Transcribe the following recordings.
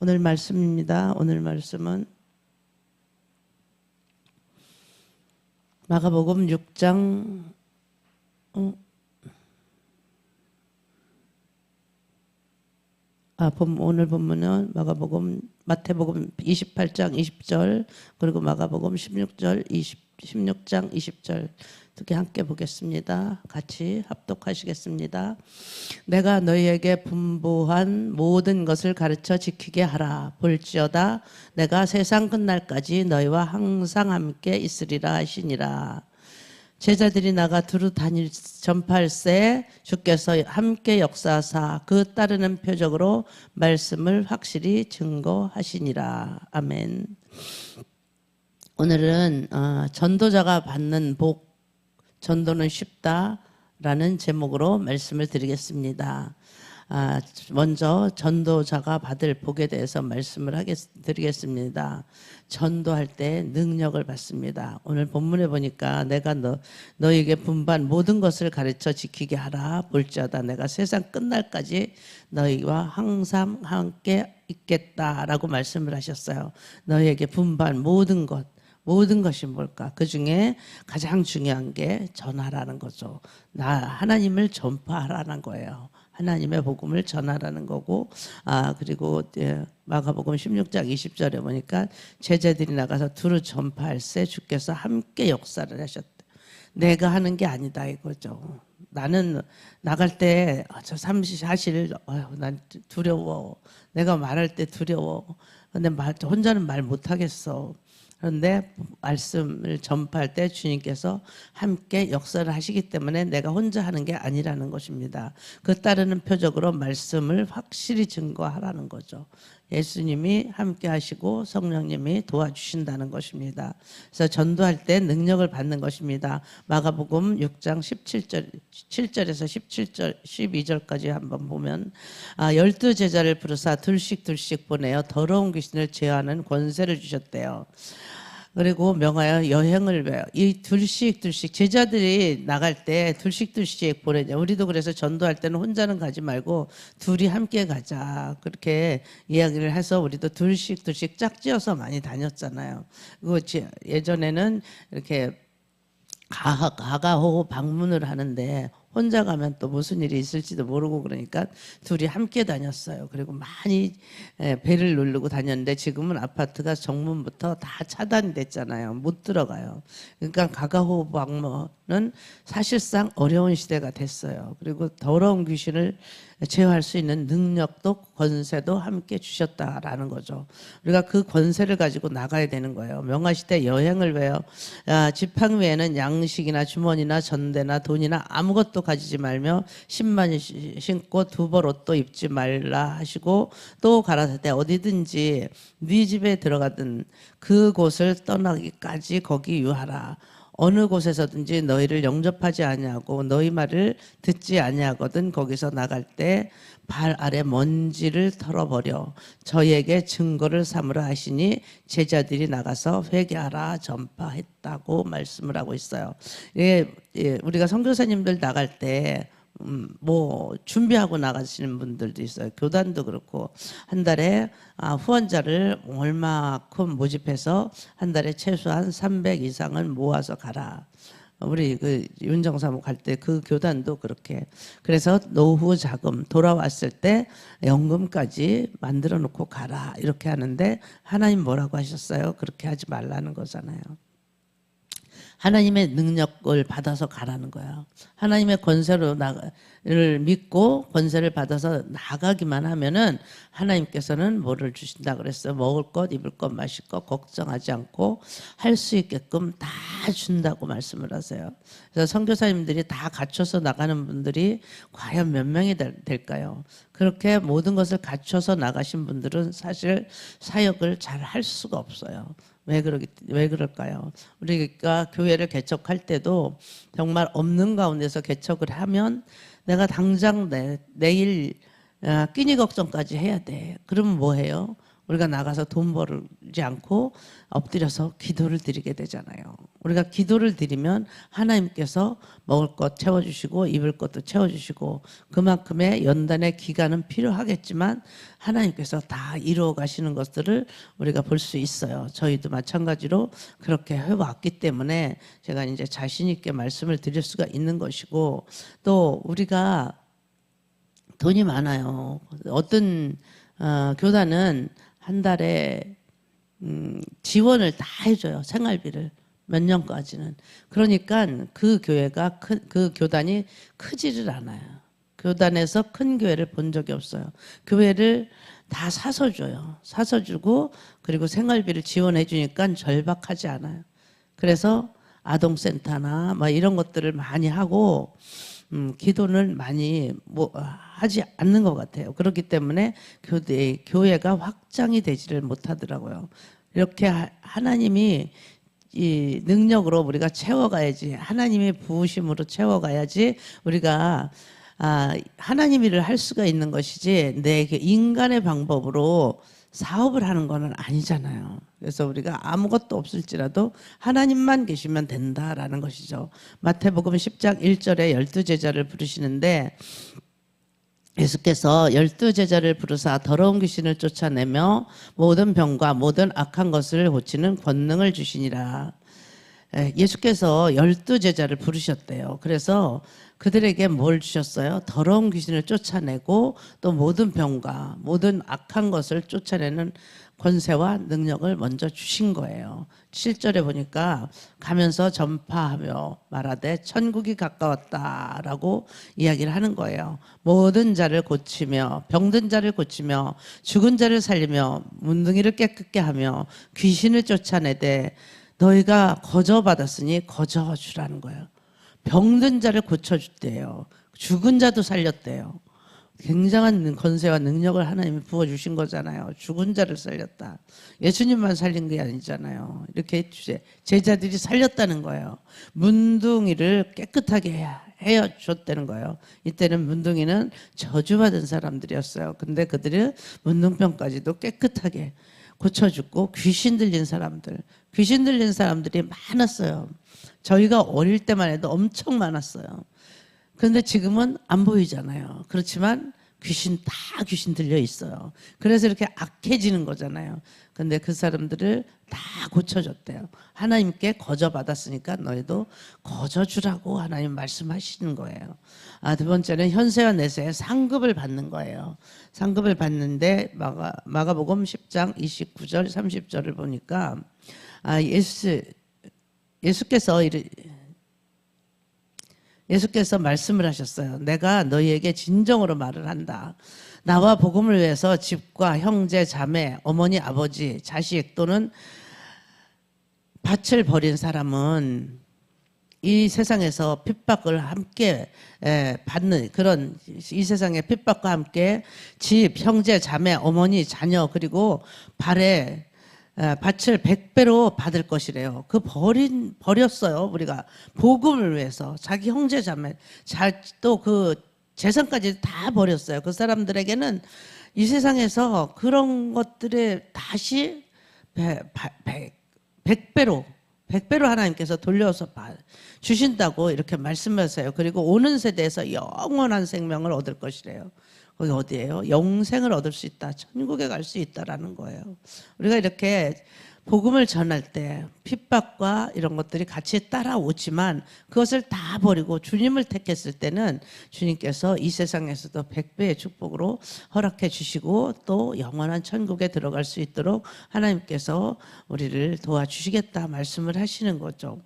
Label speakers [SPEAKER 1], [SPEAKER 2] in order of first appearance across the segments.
[SPEAKER 1] 오늘 말씀입니다. 오늘 말씀은 마가복음 6장 오늘 본문은 마태복음 28장 20절 그리고 마가복음 16장 20절 두 개 함께 보겠습니다. 같이 합독하시겠습니다. 내가 너희에게 분부한 모든 것을 가르쳐 지키게 하라. 볼지어다 내가 세상 끝날까지 너희와 항상 함께 있으리라 하시니라. 제자들이 나가 두루 전파할새 주께서 함께 역사하사 그 따르는 표적으로 말씀을 확실히 증거하시니라. 아멘. 오늘은 전도자가 받는 복, 전도는 쉽다라는 제목으로 말씀을 드리겠습니다. 먼저 전도자가 받을 복에 대해서 말씀을 드리겠습니다. 전도할 때 능력을 받습니다. 오늘 본문에 보니까 내가 너에게 분부한 모든 것을 가르쳐 지키게 하라. 볼지어다 내가 세상 끝날까지 너희와 항상 함께 있겠다라고 말씀을 하셨어요. 너희에게 분부한 모든 것이 뭘까? 그 중에 가장 중요한 게 전하라는 거죠. 하나님을 전파하라는 거예요. 하나님의 복음을 전하라는 거고, 그리고 마가복음 16장 20절에 보니까 제자들이 나가서 두루 전파할새 주께서 함께 역사를 하셨대. 내가 하는 게 아니다 이거죠. 나는 나갈 때 사실 난 두려워. 내가 말할 때 두려워. 근데 혼자는 말 못하겠어. 그런데 말씀을 전파할 때 주님께서 함께 역사를 하시기 때문에 내가 혼자 하는 게 아니라는 것입니다. 그 따르는 표적으로 말씀을 확실히 증거하라는 거죠. 예수님이 함께 하시고 성령님이 도와주신다는 것입니다. 그래서 전도할 때 능력을 받는 것입니다. 마가복음 6장 7절에서 17절, 12절까지 한번 보면 12제자를 부르사 둘씩 보내어 더러운 귀신을 제어하는 권세를 주셨대요. 그리고 명하여 여행을 외워. 이 둘씩 제자들이 나갈 때 둘씩 보내냐. 우리도 그래서 전도할 때는 혼자는 가지 말고 둘이 함께 가자. 그렇게 이야기를 해서 우리도 둘씩 짝지어서 많이 다녔잖아요. 그리고 예전에는 이렇게 가가호 방문을 하는데 혼자 가면 또 무슨 일이 있을지도 모르고 그러니까 둘이 함께 다녔어요. 그리고 많이 배를 누르고 다녔는데 지금은 아파트가 정문부터 다 차단이 됐잖아요. 못 들어가요. 그러니까 가가호 방문은 사실상 어려운 시대가 됐어요. 그리고 더러운 귀신을 제어할 수 있는 능력도 권세도 함께 주셨다라는 거죠. 우리가 그 권세를 가지고 나가야 되는 거예요. 명하시되 여행을 외워 지팡이 외에는 양식이나 주머니나 전대나 돈이나 아무것도 가지지 말며 신만 신고 두벌 옷도 입지 말라 하시고 또 가라사대 어디든지 네 집에 들어가든 그곳을 떠나기까지 거기 유하라. 어느 곳에서든지 너희를 영접하지 아니하고 너희 말을 듣지 아니하거든 거기서 나갈 때 발 아래 먼지를 털어버려 저희에게 증거를 삼으라 하시니 제자들이 나가서 회개하라 전파했다고 말씀을 하고 있어요. 우리가 선교사님들 나갈 때 준비하고 나가시는 분들도 있어요. 교단도 그렇고 한 달에 후원자를 얼마큼 모집해서 한 달에 최소한 300 이상을 모아서 가라. 우리 그 윤정사목 갈 때 그 교단도 그렇게 그래서 노후 자금 돌아왔을 때 연금까지 만들어 놓고 가라 이렇게 하는데 하나님 뭐라고 하셨어요? 그렇게 하지 말라는 거잖아요. 하나님의 능력을 받아서 가라는 거야. 하나님의 권세를 믿고 권세를 받아서 나가기만 하면은 하나님께서는 뭐를 주신다 그랬어요. 먹을 것, 입을 것, 마실 것 걱정하지 않고 할 수 있게끔 다 준다고 말씀을 하세요. 그래서 선교사님들이 다 갖춰서 나가는 분들이 과연 몇 명이 될까요? 그렇게 모든 것을 갖춰서 나가신 분들은 사실 사역을 잘 할 수가 없어요. 왜 그럴까요? 우리가 교회를 개척할 때도 정말 없는 가운데서 개척을 하면 내가 당장 내일 끼니 걱정까지 해야 돼. 그러면 뭐 해요? 우리가 나가서 돈 벌지 않고 엎드려서 기도를 드리게 되잖아요. 우리가 기도를 드리면 하나님께서 먹을 것 채워주시고 입을 것도 채워주시고 그만큼의 연단의 기간은 필요하겠지만 하나님께서 다 이루어 가시는 것들을 우리가 볼 수 있어요. 저희도 마찬가지로 그렇게 해왔기 때문에 제가 이제 자신 있게 말씀을 드릴 수가 있는 것이고, 또 우리가 돈이 많아요. 어떤 교단은 한 달에 지원을 다 해줘요. 생활비를 몇 년까지는. 그러니까 그 교회가 그 교단이 크지를 않아요. 교단에서 큰 교회를 본 적이 없어요. 교회를 다 사서 줘요. 사서 주고 그리고 생활비를 지원해 주니까 절박하지 않아요. 그래서 아동센터나 뭐 이런 것들을 많이 하고 기도는 많이 하지 않는 것 같아요. 그렇기 때문에 교회가 확장이 되지를 못하더라고요. 이렇게 하나님이 이 능력으로 우리가 채워가야지, 하나님의 부으심으로 채워가야지 우리가 하나님 일을 할 수가 있는 것이지 내 인간의 방법으로 사업을 하는 거는 아니잖아요. 그래서 우리가 아무것도 없을지라도 하나님만 계시면 된다라는 것이죠. 마태복음 10장 1절에 12제자를 부르시는데 예수께서 12제자를 부르사 더러운 귀신을 쫓아내며 모든 병과 모든 악한 것을 고치는 권능을 주시니라. 예수께서 12제자를 부르셨대요. 그래서 그들에게 뭘 주셨어요? 더러운 귀신을 쫓아내고 또 모든 병과 모든 악한 것을 쫓아내는 권세와 능력을 먼저 주신 거예요. 7절에 보니까 가면서 전파하며 말하되 천국이 가까웠다라고 이야기를 하는 거예요. 모든 자를 고치며 병든 자를 고치며 죽은 자를 살리며 문둥이를 깨끗게 하며 귀신을 쫓아내되 너희가 거저받았으니 거저주라는 거예요. 병든 자를 고쳐줬대요. 죽은 자도 살렸대요. 굉장한 권세와 능력을 하나님이 부어주신 거잖아요. 죽은 자를 살렸다. 예수님만 살린 게 아니잖아요. 이렇게 제자들이 살렸다는 거예요. 문둥이를 깨끗하게 헤어줬다는 거예요. 이때는 문둥이는 저주받은 사람들이었어요. 근데 그들은 문둥병까지도 깨끗하게 고쳐주고 귀신 들린 사람들이 많았어요. 저희가 어릴 때만 해도 엄청 많았어요. 그런데 지금은 안 보이잖아요. 그렇지만 귀신 들려 있어요. 그래서 이렇게 악해지는 거잖아요. 근데 그 사람들을 다 고쳐줬대요. 하나님께 거저받았으니까 너희도 거저주라고 하나님 말씀하시는 거예요. 두 번째는 현세와 내세의 상급을 받는 거예요. 상급을 받는데 마가복음 10장 29절 30절을 보니까 예수께서 말씀을 하셨어요. 내가 너희에게 진정으로 말을 한다. 나와 복음을 위해서 집과 형제, 자매, 어머니, 아버지, 자식 또는 밭을 버린 사람은 이 세상에서 핍박을 함께 받는 그런 이 세상의 핍박과 함께 집, 형제, 자매, 어머니, 자녀 그리고 밭을 100배로 받을 것이래요. 버렸어요. 우리가 복음을 위해서 자기 형제 자매 또 그 재산까지 다 버렸어요. 그 사람들에게는 이 세상에서 그런 것들에 다시 100배로 하나님께서 돌려서 주신다고 이렇게 말씀하세요. 그리고 오는 세대에서 영원한 생명을 얻을 것이래요. 거기 어디예요? 영생을 얻을 수 있다. 천국에 갈 수 있다라는 거예요. 우리가 이렇게 복음을 전할 때 핍박과 이런 것들이 같이 따라오지만 그것을 다 버리고 주님을 택했을 때는 주님께서 이 세상에서도 100배의 축복으로 허락해 주시고 또 영원한 천국에 들어갈 수 있도록 하나님께서 우리를 도와주시겠다 말씀을 하시는 거죠.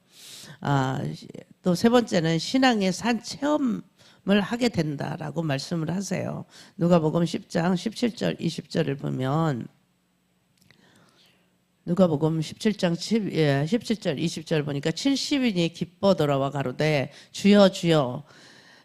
[SPEAKER 1] 또 세 번째는 신앙의 산 체험 을 하게 된다라고 말씀을 하세요. 누가복음 10장 17절 20절을 보면 누가복음 17장 17절 20절 보니까 70인이 기뻐 돌아와 가로되 주여 주여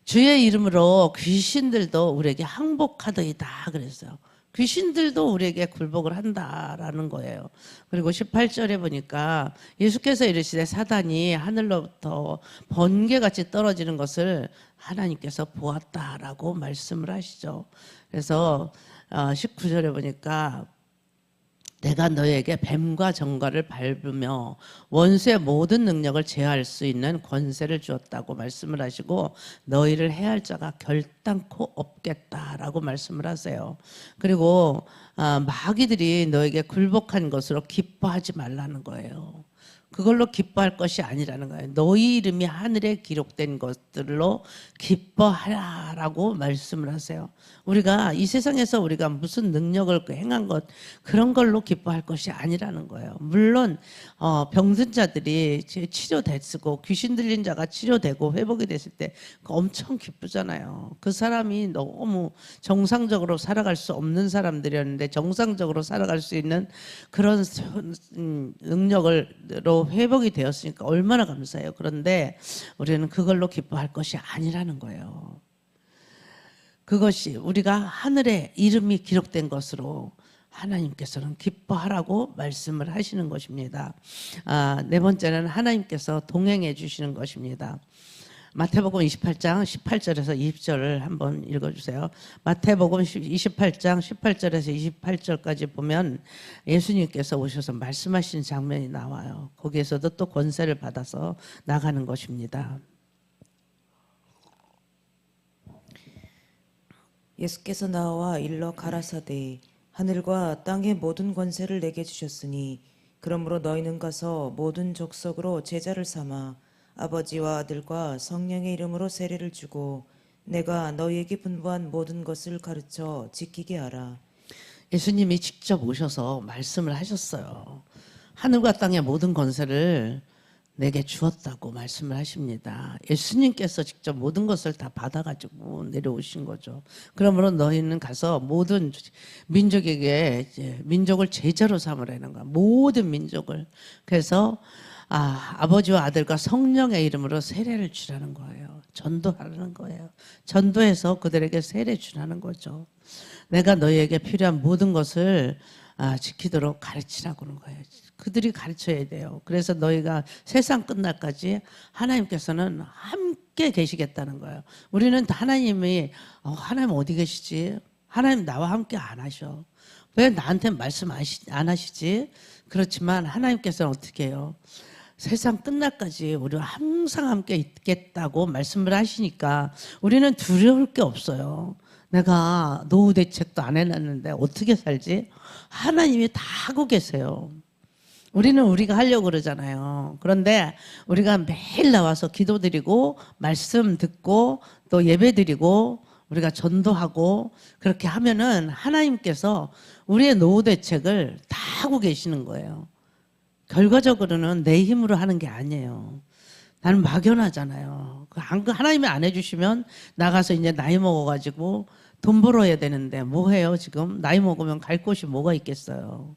[SPEAKER 1] 주의 이름으로 귀신들도 우리에게 항복하더이다 그랬어요. 귀신들도 우리에게 굴복을 한다라는 거예요. 그리고 18절에 보니까 예수께서 이르시되 사단이 하늘로부터 번개같이 떨어지는 것을 하나님께서 보았다라고 말씀을 하시죠. 그래서 19절에 보니까 내가 너에게 뱀과 정갈을 밟으며 원수의 모든 능력을 제어할 수 있는 권세를 주었다고 말씀을 하시고 너희를 해할 자가 결단코 없겠다라고 말씀을 하세요. 그리고 마귀들이 너에게 굴복한 것으로 기뻐하지 말라는 거예요. 그걸로 기뻐할 것이 아니라는 거예요. 너희 이름이 하늘에 기록된 것들로 기뻐하라라고 말씀을 하세요. 우리가 이 세상에서 우리가 무슨 능력을 행한 것 그런 걸로 기뻐할 것이 아니라는 거예요. 물론 병든 자들이 치료됐고 귀신 들린 자가 치료되고 회복이 됐을 때 엄청 기쁘잖아요. 그 사람이 너무 정상적으로 살아갈 수 없는 사람들이었는데 정상적으로 살아갈 수 있는 그런 능력으로 회복이 되었으니까 얼마나 감사해요. 그런데 우리는 그걸로 기뻐할 것이 아니라는 거예요. 그것이 우리가 하늘에 이름이 기록된 것으로 하나님께서는 기뻐하라고 말씀을 하시는 것입니다. 네 번째는 하나님께서 동행해 주시는 것입니다. 마태복음 28장 18절에서 20절을 한번 읽어주세요. 마태복음 28장 18절에서 28절까지 보면 예수님께서 오셔서 말씀하시는 장면이 나와요. 거기에서도 또 권세를 받아서 나가는 것입니다.
[SPEAKER 2] 예수께서 나와 일러 가라사대 하늘과 땅의 모든 권세를 내게 주셨으니 그러므로 너희는 가서 모든 족속으로 제자를 삼아 아버지와 아들과 성령의 이름으로 세례를 주고 내가 너희에게 분부한 모든 것을 가르쳐 지키게 하라.
[SPEAKER 1] 예수님이 직접 오셔서 말씀을 하셨어요. 하늘과 땅의 모든 권세를 내게 주었다고 말씀을 하십니다. 예수님께서 직접 모든 것을 다 받아가지고 내려오신 거죠. 그러므로 너희는 가서 모든 민족에게 민족을 제자로 삼으라는 거야. 모든 민족을. 그래서 아버지와 아들과 성령의 이름으로 세례를 주라는 거예요. 전도하라는 거예요. 전도해서 그들에게 세례 주라는 거죠. 내가 너희에게 필요한 모든 것을 지키도록 가르치라고 하는 거예요. 그들이 가르쳐야 돼요. 그래서 너희가 세상 끝날까지 하나님께서는 함께 계시겠다는 거예요. 우리는 하나님이 하나님 어디 계시지? 하나님 나와 함께 안 하셔. 왜 나한테 말씀 안 하시지? 그렇지만 하나님께서는 어떻게 해요? 세상 끝날까지 우리와 항상 함께 있겠다고 말씀을 하시니까 우리는 두려울 게 없어요. 내가 노후 대책도 안 해놨는데 어떻게 살지? 하나님이 다 하고 계세요. 우리는 우리가 하려고 그러잖아요. 그런데 우리가 매일 나와서 기도드리고 말씀 듣고 또 예배드리고 우리가 전도하고 그렇게 하면은 하나님께서 우리의 노후 대책을 다 하고 계시는 거예요. 결과적으로는 내 힘으로 하는 게 아니에요. 나는 막연하잖아요. 하나님이 안 해주시면 나가서 이제 나이 먹어가지고 돈 벌어야 되는데 뭐 해요 지금? 나이 먹으면 갈 곳이 뭐가 있겠어요.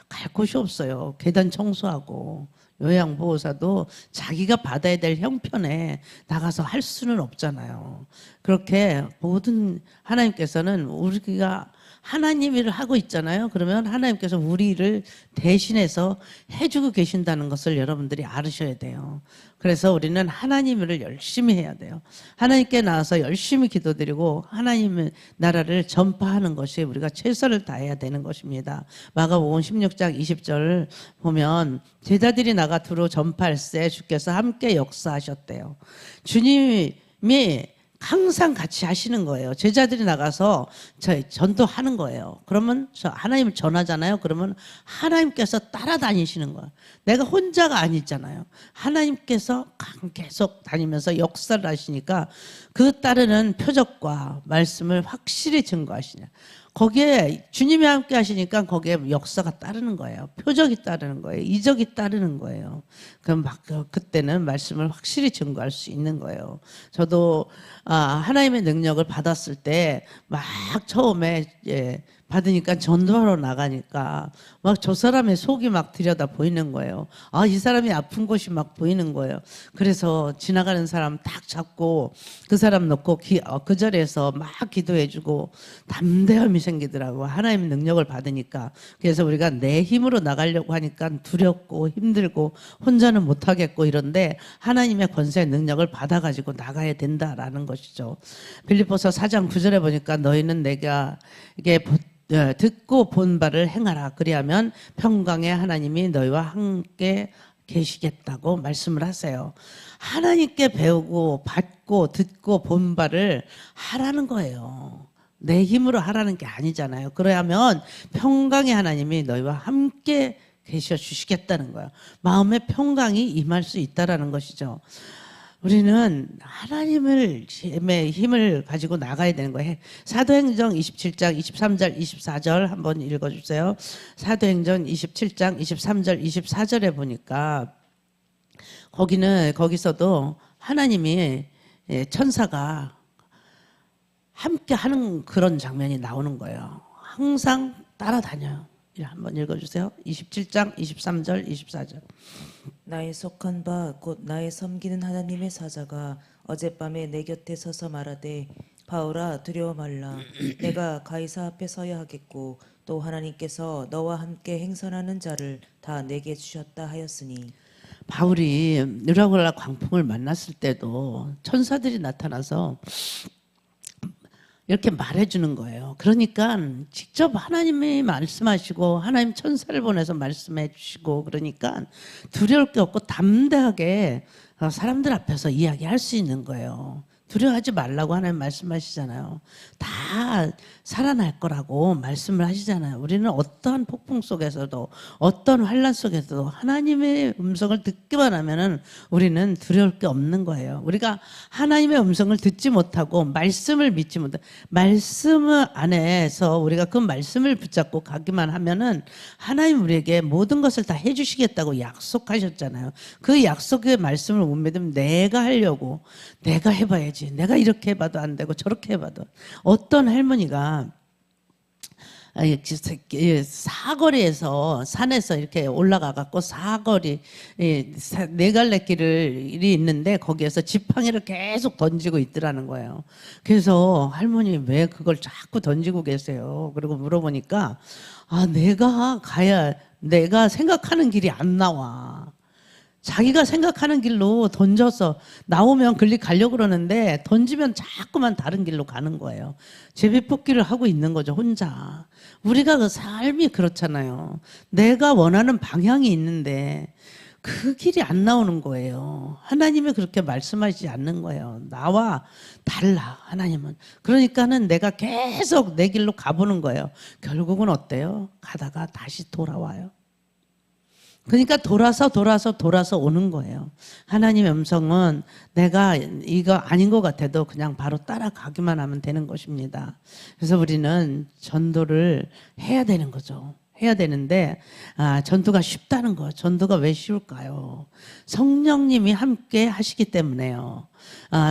[SPEAKER 1] 갈 곳이 없어요. 계단 청소하고 요양보호사도 자기가 받아야 될 형편에 나가서 할 수는 없잖아요. 그렇게 모든 하나님께서는 우리가 하나님 일을 하고 있잖아요. 그러면 하나님께서 우리 일을 대신해서 해주고 계신다는 것을 여러분들이 알으셔야 돼요. 그래서 우리는 하나님 일을 열심히 해야 돼요. 하나님께 나와서 열심히 기도드리고 하나님의 나라를 전파하는 것이 우리가 최선을 다해야 되는 것입니다. 마가복음 16장 20절을 보면 제자들이 나가 두루 전파할세 주께서 함께 역사하셨대요. 주님이 항상 같이 하시는 거예요. 제자들이 나가서 전도하는 거예요. 그러면 하나님을 전하잖아요. 그러면 하나님께서 따라다니시는 거예요. 내가 혼자가 아니잖아요. 하나님께서 계속 다니면서 역사를 하시니까 그 따르는 표적과 말씀을 확실히 증거하시냐. 거기에 주님이 함께 하시니까 거기에 역사가 따르는 거예요. 표적이 따르는 거예요. 이적이 따르는 거예요. 그럼 그때는 말씀을 확실히 증거할 수 있는 거예요. 저도 하나님의 능력을 받았을 때 막 처음에 받으니까 전도하러 나가니까 막 저 사람의 속이 막 들여다 보이는 거예요. 이 사람이 아픈 곳이 막 보이는 거예요. 그래서 지나가는 사람 딱 잡고 그 사람 놓고 그 자리에서 막 기도해주고 담대함이 생기더라고. 하나님의 능력을 받으니까. 그래서 우리가 내 힘으로 나가려고 하니까 두렵고 힘들고 혼자는 못하겠고 이런데 하나님의 권세의 능력을 받아가지고 나가야 된다라는 것이죠. 빌립보서 4장 9절에 보니까 너희는 내가 이게 듣고 본 바를 행하라. 그리하면 평강의 하나님이 너희와 함께 계시겠다고 말씀을 하세요. 하나님께 배우고 받고 듣고 본 바를 하라는 거예요. 내 힘으로 하라는 게 아니잖아요. 그러면 평강의 하나님이 너희와 함께 계셔 주시겠다는 거예요. 마음의 평강이 임할 수 있다라는 것이죠. 우리는 하나님의 힘을 가지고 나가야 되는 거예요. 사도행전 27장 23절 24절 한번 읽어주세요. 사도행전 27장 23절 24절에 보니까 거기서도 하나님이 천사가 함께 하는 그런 장면이 나오는 거예요. 항상 따라다녀요. 한번 읽어주세요. 27장 23절 24절.
[SPEAKER 2] 나의 속한 바 곧 나의 섬기는 하나님의 사자가 어젯밤에 내 곁에 서서 말하되 바울아 두려워 말라. 내가 가이사 앞에 서야 하겠고 또 하나님께서 너와 함께 행선하는 자를 다 내게 주셨다 하였으니.
[SPEAKER 1] 바울이 느라굴라 광풍을 만났을 때도 천사들이 나타나서 이렇게 말해주는 거예요. 그러니까 직접 하나님이 말씀하시고 하나님 천사를 보내서 말씀해 주시고 그러니까 두려울 게 없고 담대하게 사람들 앞에서 이야기할 수 있는 거예요. 두려워하지 말라고 하나님 말씀하시잖아요. 다 살아날 거라고 말씀을 하시잖아요. 우리는 어떠한 폭풍 속에서도 어떤 환란 속에서도 하나님의 음성을 듣기만 하면은 우리는 두려울 게 없는 거예요. 우리가 하나님의 음성을 듣지 못하고 말씀을 믿지 못하고 말씀 안에서 우리가 그 말씀을 붙잡고 가기만 하면은 하나님 우리에게 모든 것을 다 해주시겠다고 약속하셨잖아요. 그 약속의 말씀을 못 믿으면 내가 하려고 내가 해봐야지. 내가 이렇게 해봐도 안 되고 저렇게 해봐도. 어떤 할머니가 사거리에서 산에서 이렇게 올라가 갖고 사거리 네 갈래 길이 있는데 거기에서 지팡이를 계속 던지고 있더라는 거예요. 그래서 할머니 왜 그걸 자꾸 던지고 계세요? 그리고 물어보니까 내가 생각하는 길이 안 나와. 자기가 생각하는 길로 던져서 나오면 글리 가려고 그러는데 던지면 자꾸만 다른 길로 가는 거예요. 제비뽑기를 하고 있는 거죠, 혼자. 우리가 그 삶이 그렇잖아요. 내가 원하는 방향이 있는데 그 길이 안 나오는 거예요. 하나님이 그렇게 말씀하시지 않는 거예요. 나와 달라, 하나님은. 그러니까는 내가 계속 내 길로 가보는 거예요. 결국은 어때요? 가다가 다시 돌아와요. 그러니까 돌아서 오는 거예요. 하나님의 음성은 내가 이거 아닌 것 같아도 그냥 바로 따라가기만 하면 되는 것입니다. 그래서 우리는 전도를 해야 되는 거죠. 해야 되는데 전도가 쉽다는 거. 전도가 왜 쉬울까요? 성령님이 함께 하시기 때문에요.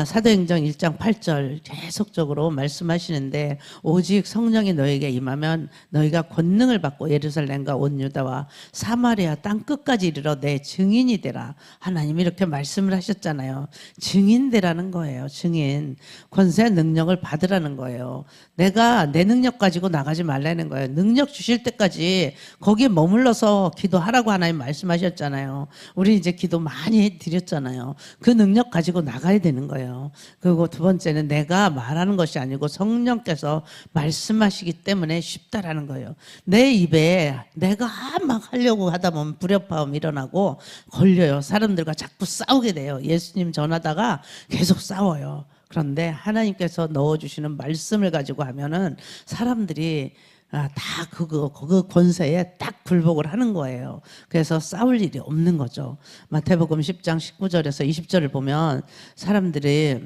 [SPEAKER 1] 사도행전 1장 8절 계속적으로 말씀하시는데 오직 성령이 너에게 임하면 너희가 권능을 받고 예루살렘과 온 유다와 사마리아 땅 끝까지 이르러 내 증인이 되라. 하나님이 이렇게 말씀을 하셨잖아요. 증인 되라는 거예요. 증인. 권세 능력을 받으라는 거예요. 내가 내 능력 가지고 나가지 말라는 거예요. 능력 주실 때까지 거기에 머물러서 기도하라고 하나님 말씀하셨잖아요. 우리 이제 기도 많이 드렸잖아요. 그 능력 가지고 나가야 되는 거예요. 그리고 두 번째는 내가 말하는 것이 아니고 성령께서 말씀하시기 때문에 쉽다라는 거예요. 내 입에 내가 막 하려고 하다 보면 불협화음 일어나고 걸려요. 사람들과 자꾸 싸우게 돼요. 예수님 전하다가 계속 싸워요. 그런데 하나님께서 넣어주시는 말씀을 가지고 하면은 사람들이 다 그 권세에 딱 굴복을 하는 거예요. 그래서 싸울 일이 없는 거죠. 마태복음 10장 19절에서 20절을 보면 사람들이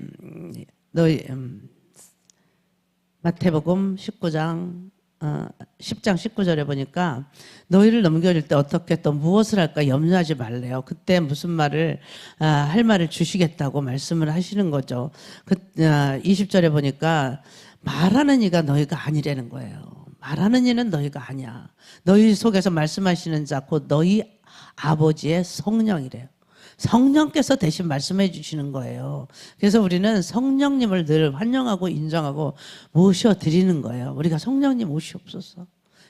[SPEAKER 1] 마태복음 10장 19절에 보니까 너희를 넘겨줄 때 어떻게 또 무엇을 할까 염려하지 말래요. 그때 무슨 말을 할 말을 주시겠다고 말씀을 하시는 거죠. 20절에 보니까 말하는 이가 너희가 아니라는 거예요. 말하는 이는 너희가 아니야. 너희 속에서 말씀하시는 자 곧 너희 아버지의 성령이래요. 성령께서 대신 말씀해 주시는 거예요. 그래서 우리는 성령님을 늘 환영하고 인정하고 모셔드리는 거예요. 우리가 성령님 오시옵소서.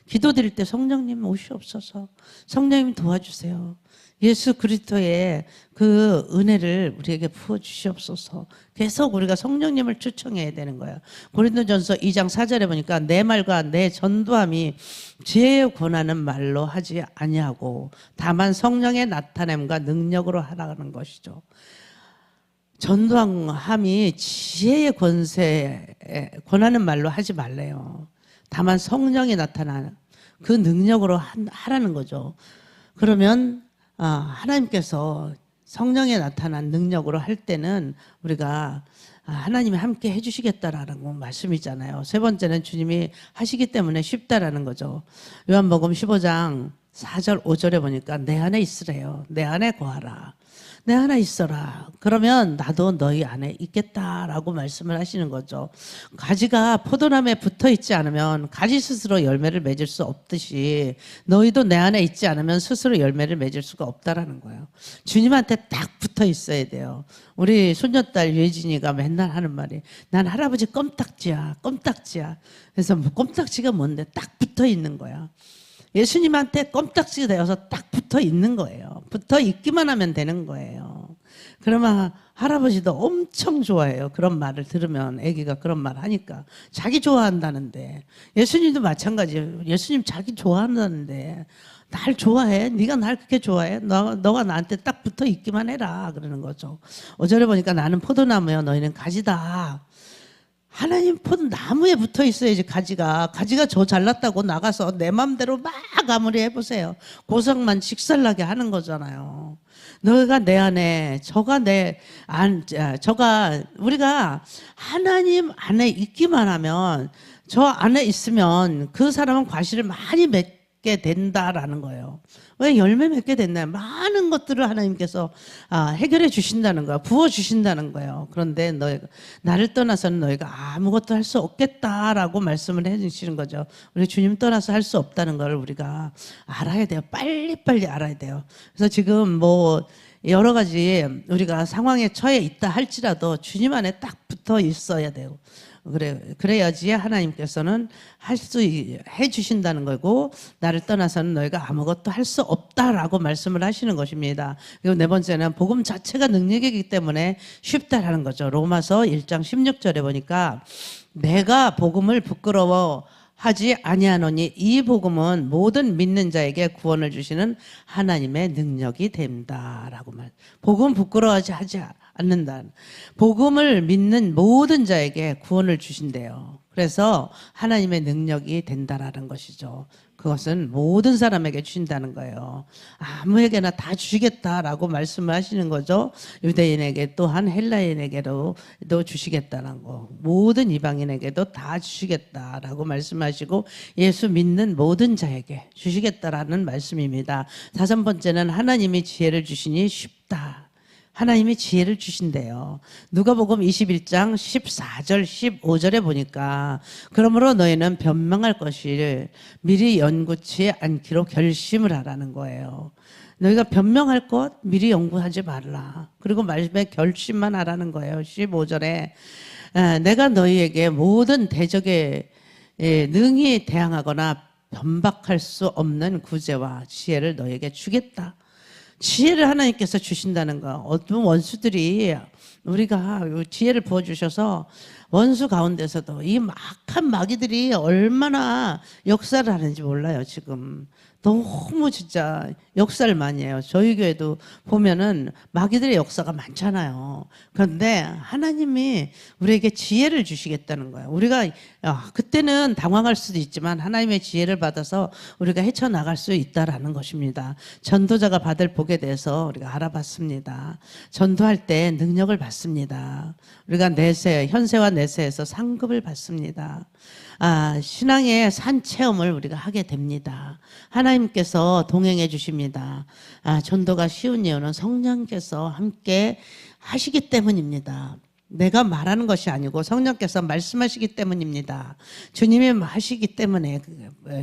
[SPEAKER 1] 기도드릴 때 성령님 오시옵소서. 성령님 도와주세요. 예수 그리스도의 그 은혜를 우리에게 부어 주시옵소서. 계속 우리가 성령님을 초청해야 되는 거예요. 고린도전서 2장 4절에 보니까 내 말과 내 전도함이 지혜의 권하는 말로 하지 아니하고 다만 성령의 나타냄과 능력으로 하라는 것이죠. 전도함이 지혜의 권하는 말로 하지 말래요. 다만 성령이 나타나는 그 능력으로 하라는 거죠. 그러면 하나님께서 성령에 나타난 능력으로 할 때는 우리가 하나님이 함께 해주시겠다라는 거 말씀이잖아요. 세 번째는 주님이 하시기 때문에 쉽다라는 거죠. 요한복음 15장 4절 5절에 보니까 내 안에 있으래요. 내 안에 거하라. 내 안에 있어라. 그러면 나도 너희 안에 있겠다라고 말씀을 하시는 거죠. 가지가 포도나무에 붙어 있지 않으면 가지 스스로 열매를 맺을 수 없듯이 너희도 내 안에 있지 않으면 스스로 열매를 맺을 수가 없다라는 거예요. 주님한테 딱 붙어 있어야 돼요. 우리 손녀딸 예진이가 맨날 하는 말이 난 할아버지 껌딱지야. 껌딱지야. 그래서 뭐 껌딱지가 뭔데 딱 붙어 있는 거야. 예수님한테 껌딱지가 되어서 딱 붙어 있는 거예요. 붙어 있기만 하면 되는 거예요. 그러면 할아버지도 엄청 좋아해요. 그런 말을 들으면 아기가 그런 말 하니까 자기 좋아한다는데 예수님도 마찬가지예요. 예수님 자기 좋아한다는데 날 좋아해? 네가 날 그렇게 좋아해? 너가 나한테 딱 붙어 있기만 해라 그러는 거죠. 5절에 보니까 나는 포도나무여 너희는 가지다. 하나님 포도나무에 붙어 있어야지 가지가 저 잘났다고 나가서 내 맘대로 막 아무리 해보세요. 고성만 직살나게 하는 거잖아요. 너가 내 안에 저가 우리가 하나님 안에 있기만 하면 저 안에 있으면 그 사람은 과실을 많이 맺게 된다라는 거예요. 왜 열매 맺게 됐나요? 많은 것들을 하나님께서 해결해 주신다는 거야. 부어 주신다는 거예요. 그런데 나를 떠나서는 너희가 아무것도 할 수 없겠다라고 말씀을 해 주시는 거죠. 우리 주님 떠나서 할 수 없다는 걸 우리가 알아야 돼요. 빨리빨리 알아야 돼요. 그래서 지금 뭐 여러 가지 우리가 상황에 처해 있다 할지라도 주님 안에 딱 붙어 있어야 돼요. 그래야지 하나님께서는 해 주신다는 거고 나를 떠나서는 너희가 아무것도 할 수 없다라고 말씀을 하시는 것입니다. 그리고 네 번째는 복음 자체가 능력이기 때문에 쉽다라는 거죠. 로마서 1장 16절에 보니까 내가 복음을 부끄러워 하지 아니하노니 이 복음은 모든 믿는 자에게 구원을 주시는 하나님의 능력이 된다라고 복음 부끄러워하지 않는다. 복음을 믿는 모든 자에게 구원을 주신대요. 그래서 하나님의 능력이 된다라는 것이죠. 그것은 모든 사람에게 주신다는 거예요. 아무에게나 다 주시겠다라고 말씀을 하시는 거죠. 유대인에게 또한 헬라인에게도 주시겠다는 거. 모든 이방인에게도 다 주시겠다라고 말씀하시고 예수 믿는 모든 자에게 주시겠다라는 말씀입니다. 다섯 번째는 하나님이 지혜를 주시니 쉽다. 하나님이 지혜를 주신대요. 누가복음 21장 14절 15절에 보니까 그러므로 너희는 변명할 것을 미리 연구치 않기로 결심을 하라는 거예요. 너희가 변명할 것 미리 연구하지 말라. 그리고 말씀에 결심만 하라는 거예요. 15절에 내가 너희에게 모든 대적에 능히 대항하거나 변박할 수 없는 구제와 지혜를 너희에게 주겠다. 지혜를 하나님께서 주신다는 거. 어떤 원수들이 우리가 지혜를 부어주셔서 원수 가운데서도 이 막한 마귀들이 얼마나 역사를 하는지 몰라요. 지금 너무 진짜 역사를 많이 해요. 저희 교회도 보면은 마귀들의 역사가 많잖아요. 그런데 하나님이 우리에게 지혜를 주시겠다는 거예요. 우리가 그때는 당황할 수도 있지만 하나님의 지혜를 받아서 우리가 헤쳐나갈 수 있다라는 것입니다. 전도자가 받을 복에 대해서 우리가 알아봤습니다. 전도할 때 능력을 받습니다. 우리가 현세와 내세에서 상급을 받습니다. 신앙의 산 체험을 우리가 하게 됩니다. 하나님께서 동행해 주십니다. 전도가 쉬운 이유는 성령께서 함께 하시기 때문입니다. 내가 말하는 것이 아니고 성령께서 말씀하시기 때문입니다. 주님이 하시기 때문에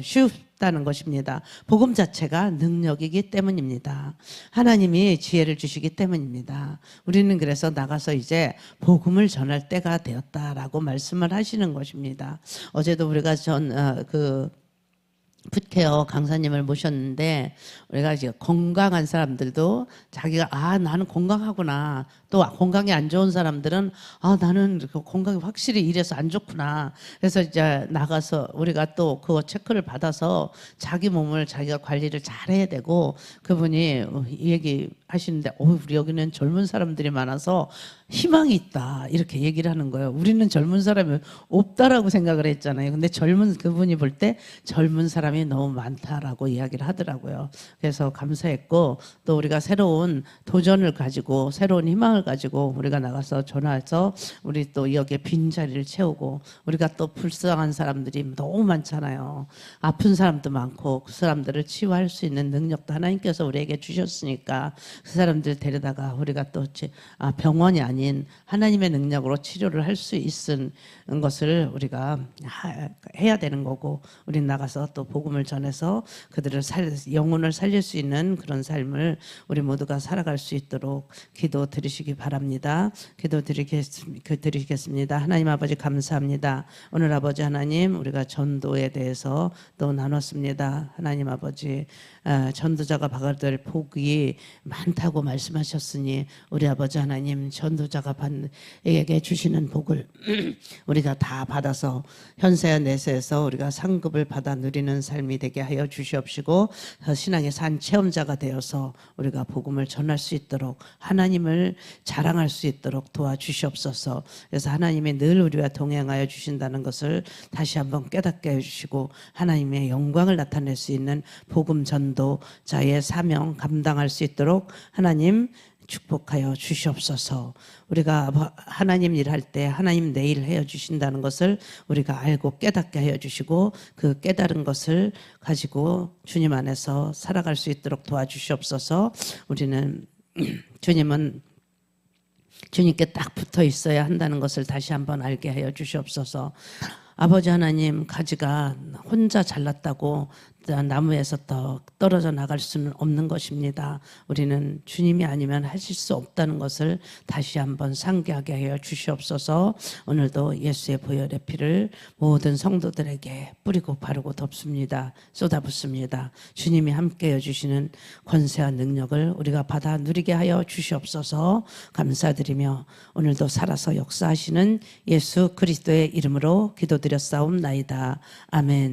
[SPEAKER 1] 쉽다는 것입니다. 복음 자체가 능력이기 때문입니다. 하나님이 지혜를 주시기 때문입니다. 우리는 그래서 나가서 이제 복음을 전할 때가 되었다라고 말씀을 하시는 것입니다. 어제도 우리가 풋케어 강사님을 모셨는데 우리가 이제 건강한 사람들도 자기가 나는 건강하구나, 또 건강이 안 좋은 사람들은 나는 그 건강이 확실히 이래서 안 좋구나, 그래서 이제 나가서 우리가 또 그거 체크를 받아서 자기 몸을 자기가 관리를 잘 해야 되고, 그분이 얘기하시는데 우리 여기는 젊은 사람들이 많아서 희망이 있다 이렇게 얘기를 하는 거예요. 우리는 젊은 사람이 없다라고 생각을 했잖아요. 근데 그분이 볼 때 젊은 사람이 너무 많다라고 이야기를 하더라고요. 그래서 감사했고, 또 우리가 새로운 도전을 가지고 새로운 희망을 가지고 우리가 나가서 전화해서 우리 또 여기에 빈자리를 채우고, 우리가 또 불쌍한 사람들이 너무 많잖아요. 아픈 사람도 많고 그 사람들을 치유할 수 있는 능력도 하나님께서 우리에게 주셨으니까 그 사람들 데려다가 우리가 또 병원이 아닌 하나님의 능력으로 치료를 할 수 있는 것을 우리가 해야 되는 거고, 우리 나가서 또 복음을 전해서 그들을 영혼을 살릴 수 있는 그런 삶을 우리 모두가 살아갈 수 있도록 기도 드리시기 바랍니다. 기도 드리겠습니다. 하나님 아버지 감사합니다. 오늘 아버지 하나님, 우리가 전도에 대해서 또 나눴습니다. 하나님 아버지, 전도자가 받을 복이 많다고 말씀하셨으니 우리 아버지 하나님, 전도자가 에게 주시는 복을 우리가 다 받아서 현세와 내세에서 우리가 상급을 받아 누리는 삶이 되게 하여 주시옵시고, 신앙의 산 체험자가 되어서 우리가 복음을 전할 수 있도록, 하나님을 자랑할 수 있도록 도와주시옵소서. 그래서 하나님이 늘 우리와 동행하여 주신다는 것을 다시 한번 깨닫게 해주시고, 하나님의 영광을 나타낼 수 있는 복음 전도자의 사명 감당할 수 있도록 하나님 축복하여 주시옵소서. 우리가 하나님 일할 때 하나님 내 일 해어 주신다는 것을 우리가 알고 깨닫게 하여 주시고, 그 깨달은 것을 가지고 주님 안에서 살아갈 수 있도록 도와주시옵소서. 우리는 주님께 딱 붙어 있어야 한다는 것을 다시 한번 알게 하여 주시옵소서. 아버지 하나님, 가지가 혼자 잘났다고 나무에서 떨어져 나갈 수는 없는 것입니다. 우리는 주님이 아니면 하실 수 없다는 것을 다시 한번 상기하게 하여 주시옵소서. 오늘도 예수의 보혈의 피를 모든 성도들에게 뿌리고 바르고 덮습니다. 쏟아붓습니다. 주님이 함께해 주시는 권세와 능력을 우리가 받아 누리게 하여 주시옵소서. 감사드리며 오늘도 살아서 역사하시는 예수 그리스도의 이름으로 기도드렸사옵나이다. 아멘.